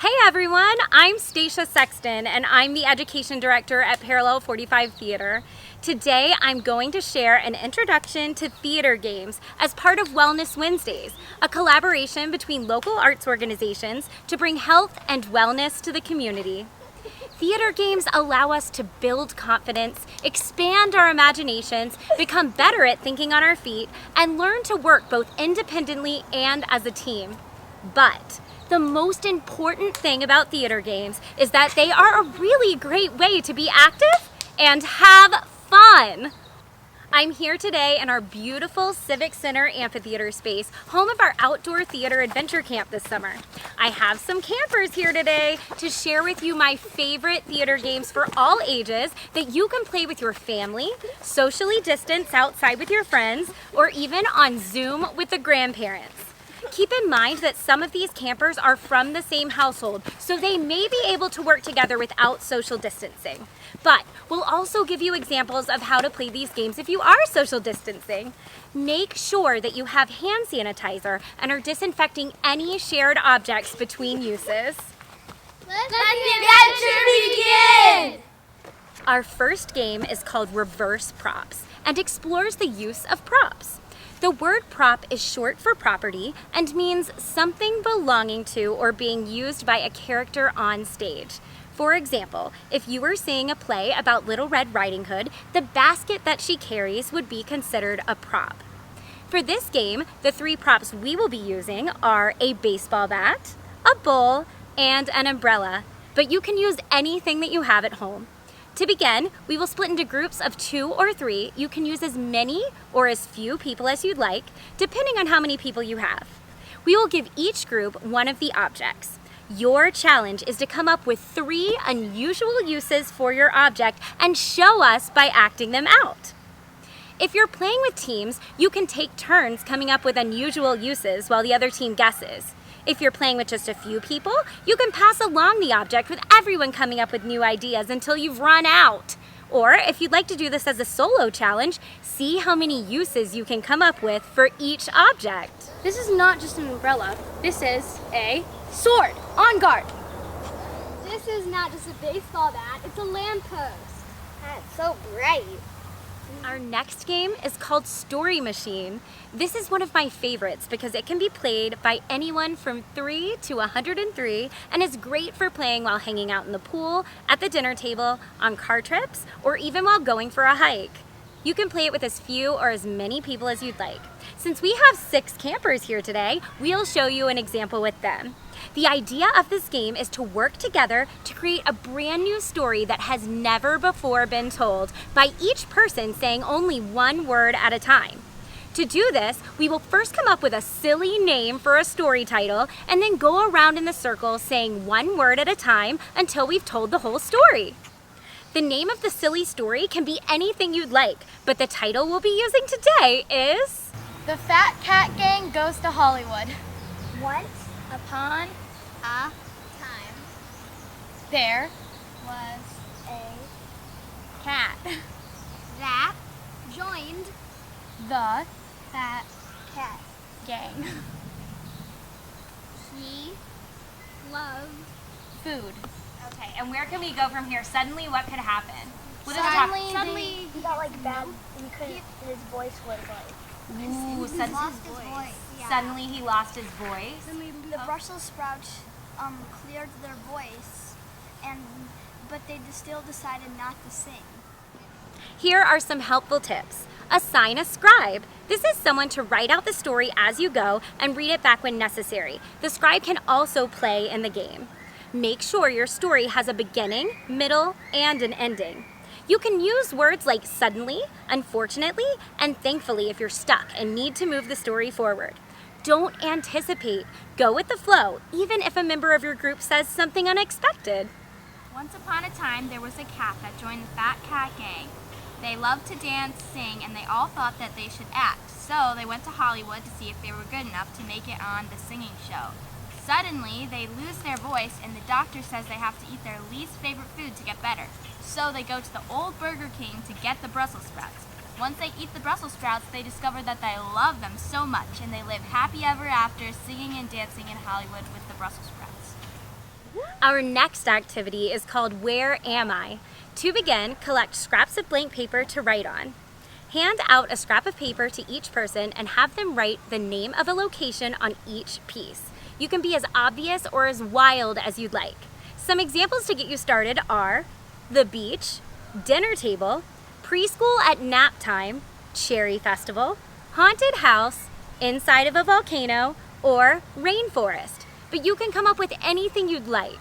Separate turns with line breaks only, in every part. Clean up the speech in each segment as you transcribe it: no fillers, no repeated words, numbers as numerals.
Hey everyone, I'm Stacia Sexton and I'm the Education Director at P45's Theater. Today I'm going to share an introduction to theater games as part of Wellness Wednesdays, a collaboration between local arts organizations to bring health and wellness to the community. Theater games allow us to build confidence, expand our imaginations, become better at thinking on our feet, and learn to work both independently and as a team. But the most important thing about theater games is that they are a really great way to be active and have fun. I'm here today in our beautiful Civic Center amphitheater space, home of our outdoor theater adventure camp this summer. I have some campers here today to share with you my favorite theater games for all ages that you can play with your family, socially distanced outside with your friends, or even on Zoom with the grandparents. Keep in mind that some of these campers are from the same household, so they may be able to work together without social distancing. But we'll also give you examples of how to play these games if you are social distancing. Make sure that you have hand sanitizer and are disinfecting any shared objects between uses.
Let the adventure begin!
Our first game is called Reverse Props and explores the use of props. The word prop is short for property and means something belonging to or being used by a character on stage. For example, if you were seeing a play about Little Red Riding Hood, the basket that she carries would be considered a prop. For this game, the three props we will be using are a baseball bat, a bowl, and an umbrella, but you can use anything that you have at home. To begin, we will split into groups of 2 or 3. You can use as many or as few people as you'd like, depending on how many people you have. We will give each group one of the objects. Your challenge is to come up with 3 unusual uses for your object and show us by acting them out. If you're playing with teams, you can take turns coming up with unusual uses while the other team guesses. If you're playing with just a few people, you can pass along the object with everyone coming up with new ideas until you've run out. Or if you'd like to do this as a solo challenge, see how many uses you can come up with for each object.
This is not just an umbrella. This is a sword. On guard. This is not just a baseball bat. It's a lamppost. That's so bright.
Our next game is called Story Machine. This is one of my favorites because it can be played by anyone from 3 to 103 and is great for playing while hanging out in the pool, at the dinner table, on car trips, or even while going for a hike. You can play it with as few or as many people as you'd like. Since we have 6 campers here today, we'll show you an example with them. The idea of this game is to work together to create a brand new story that has never before been told by each person saying only one word at a time. To do this, we will first come up with a silly name for a story title and then go around in the circle saying one word at a time until we've told the whole story. The name of the silly story can be anything you'd like, but the title we'll be using today is
The Fat Cat Gang Goes to Hollywood.
Once
Upon
a time
there
was a
cat
that joined
the
Fat Cat.
gang
He loved
food.
Okay, and where can we go from here? Suddenly, what could happen? What is
suddenly he got like bad. He couldn't. His voice was like.
Ooh,
He lost his voice. Yeah.
Suddenly he lost his voice.
The Brussels sprouts cleared their voice, but they still decided not to sing.
Here are some helpful tips. Assign a scribe. This is someone to write out the story as you go and read it back when necessary. The scribe can also play in the game. Make sure your story has a beginning, middle, and an ending. You can use words like suddenly, unfortunately, and thankfully if you're stuck and need to move the story forward. Don't anticipate. Go with the flow, even if a member of your group says something unexpected.
Once upon a time, there was a cat that joined the Fat Cat Gang. They loved to dance, sing, and they all thought that they should act. So they went to Hollywood to see if they were good enough to make it on the singing show. Suddenly, they lose their voice, and the doctor says they have to eat their least favorite food to get better. So they go to the old Burger King to get the Brussels sprouts. Once they eat the Brussels sprouts, they discover that they love them so much, and they live happy ever after, singing and dancing in Hollywood with the Brussels sprouts.
Our next activity is called Where Am I? To begin, collect scraps of blank paper to write on. Hand out a scrap of paper to each person and have them write the name of a location on each piece. You can be as obvious or as wild as you'd like. Some examples to get you started are the beach, dinner table, preschool at nap time, cherry festival, haunted house, inside of a volcano, or rainforest. But you can come up with anything you'd like.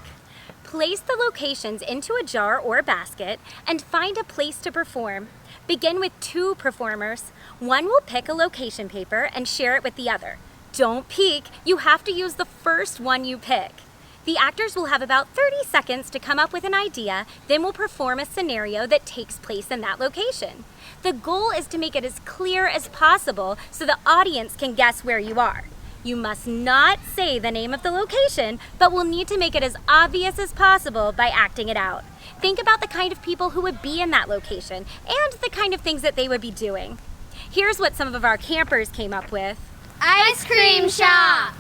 Place the locations into a jar or basket and find a place to perform. Begin with 2 performers. One will pick a location paper and share it with the other. Don't peek, you have to use the first one you pick. The actors will have about 30 seconds to come up with an idea, then we'll perform a scenario that takes place in that location. The goal is to make it as clear as possible so the audience can guess where you are. You must not say the name of the location, but we'll need to make it as obvious as possible by acting it out. Think about the kind of people who would be in that location and the kind of things that they would be doing. Here's what some of our campers came up with.
Ice cream shop.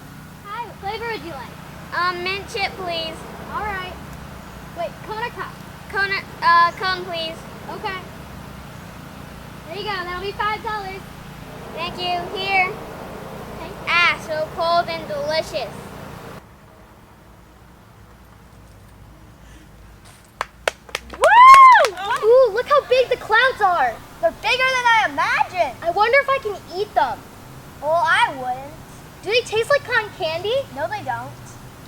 Hi, what flavor would you like?
Mint chip, please.
All right. Wait, cone or cup?
Cone, please.
Okay. There you go. That'll be $5.
Thank you. Here. Ah, so cold and delicious.
Woo! Ooh, look how big the clouds are.
They're bigger than I imagined.
I wonder if I can eat them.
Well, I wouldn't.
Do they taste like cotton candy?
No, they don't.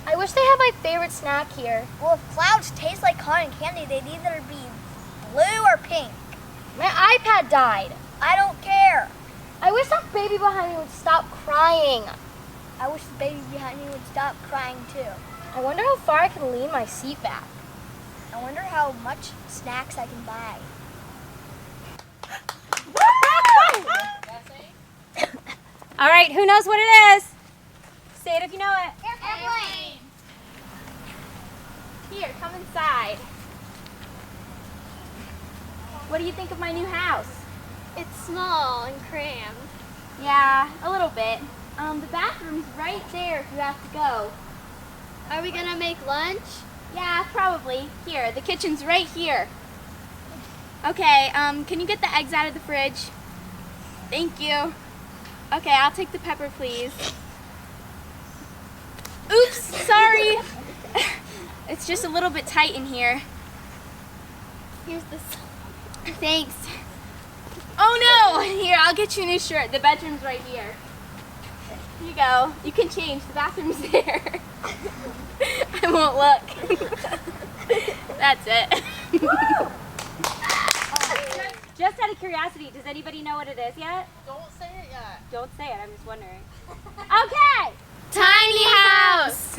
I wish they had my favorite snack here.
Well, if clouds taste like cotton candy, they'd either be blue or pink.
My iPad died.
I don't care.
I wish that baby behind me would stop crying.
I wish the baby behind me would stop crying too.
I wonder how far I can lean my seat back.
I wonder how much snacks I can buy.
All right, who knows what it is? Say it if you know it.
Airplane. Here, come inside. What do you think of my new house?
It's small and crammed.
Yeah, a little bit. The bathroom's right there if you have to go.
Are we gonna make lunch?
Yeah, probably. Here, the kitchen's right here. Okay, can you get the eggs out of the fridge? Thank you. Okay, I'll take the pepper, please. Oops, sorry. It's just a little bit tight in here.
Here's the
Thanks. Oh no! Here, I'll get you a new shirt. The bedroom's right here. Here you go. You can change. The bathroom's there. I won't look. That's it.
Just out of curiosity, does anybody know what it is yet?
Don't say it yet.
Don't say it, I'm just wondering. Okay!
Tiny house!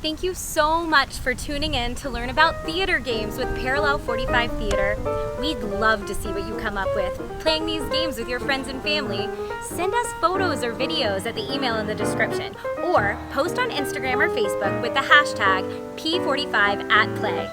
Thank you so much for tuning in to learn about theater games with Parallel 45 Theater. We'd love to see what you come up with playing these games with your friends and family. Send us photos or videos at the email in the description, or post on Instagram or Facebook with the hashtag P45@play.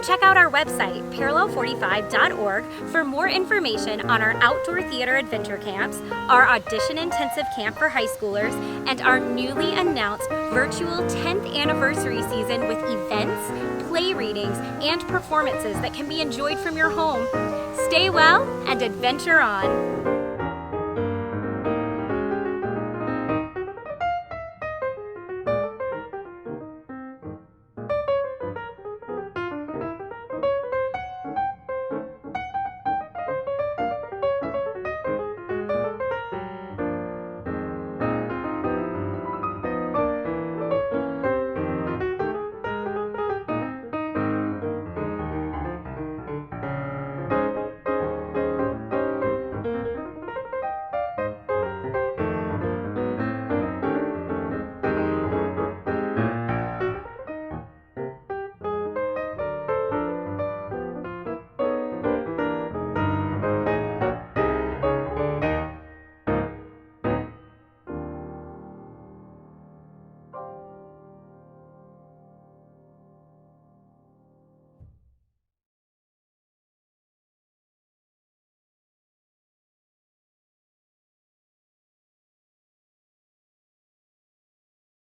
Check out our website, parallel45.org, for more information on our outdoor theater adventure camps, our audition intensive camp for high schoolers, and our newly announced virtual 10th anniversary season with events, play readings, and performances that can be enjoyed from your home. Stay well and adventure on!